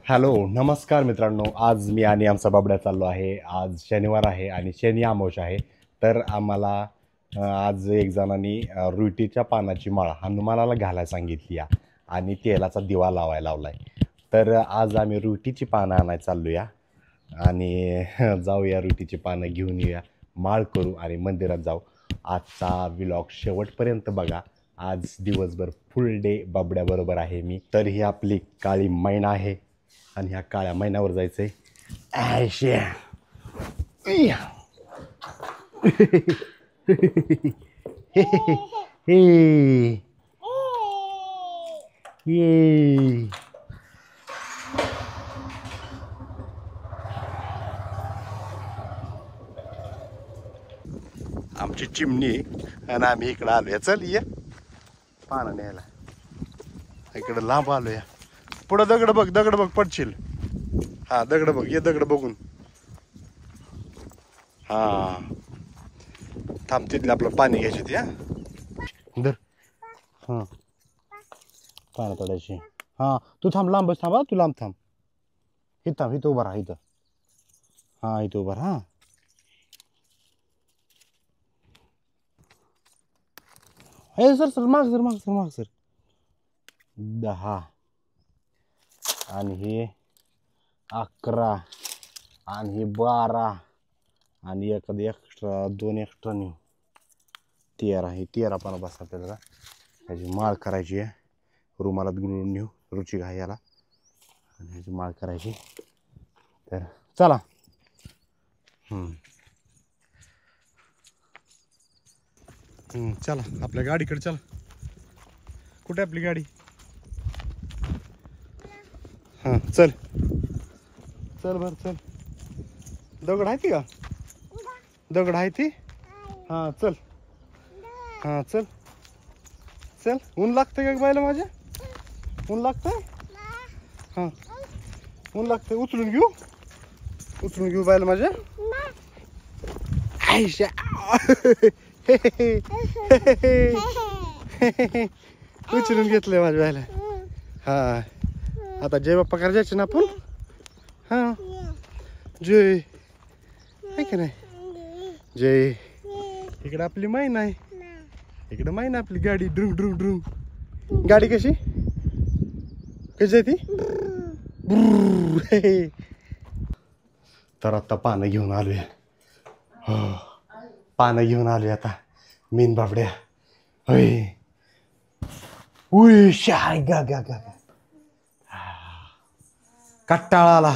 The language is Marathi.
हॅलो नमस्कार मित्रांनो, आज मी आणि आमचा बाबड्या चाललो आहे. आज शनिवार आहे आणि शनी अमावस्या आहे. तर आम्हाला आज एक जणांनी रुईटीच्या पानाची माळ हनुमानाला घालायला सांगितली आहे आणि तेलाचा दिवा लावायला लावला आहे. तर आज आम्ही रुईटीची पानं आणायला चाललो या आणि जाऊया, रुईटीची पानं घेऊन येऊया, माळ करू आणि मंदिरात जाऊ. आजचा व्लॉग शेवटपर्यंत बघा. आज दिवसभर फुल डे बाबड्याबरोबर आहे मी. तर ही आपली काळी मैना आहे आणि ह्या काळ्या महिन्यावर जायचंय. आमची चिमणी आणि आम्ही इकडं आलोय. चल ये पानं न्यायला. इकडं लांब आलोया. पुढं दगड बघ, दगड बघ, पडशील. हा दगड बघ, ये दगड बघून. हा थांब, तिथले आपलं पाणी घ्यायचे ते. हा धर. हा पाणी तोडायची. हा तू थांब, लांबच थांब. तू लांब थांब. इथं थांब, इथं उभा राहा. इथं हा, इथं उभा राहा. हे सर सर माग सर, माग सर, माग सर. 10 आणि हे 11 आणि हे 12 आणि एखादं एक्स्ट्रा, 2 एक्स्ट्रा नेऊ. 13. हे 13 पानं बस आपल्याला. ह्याची माळ करायची आहे. रुमालात गुळून नेऊ रुची घायाला आणि ह्याची माळ करायची. तर चला. चला आपल्या गाडीकडे चला. कुठे आपली गाडी? हां चल चल बर चल. दगड आहे ती का? दगड आहे ती. हां चल. हां चल चल. ऊन लागतंय का बायला माझ्या? ऊन लागतंय. हां ऊन लागतंय. उचलून घेऊ, उचलून घेऊ बायला माझ्या. आयशा उचलून घेतलंय माझ्या बायला. हा आता जय बाप्पा करायला जायचं ना आपण. हा जय आहे का नाही? जय. इकडे आपली मैना आहे. इकडे मैना आपली गाडी. ड्रुंग ड्रुंग ड्रुंग. गाडी कशी कशी आहे ती? तर आता पानं घेऊन आलोय. हो पानं घेऊन आलोय आता. मीन बाबड्या. होय. उय शाय गा गा गा. कट्टाळा आला.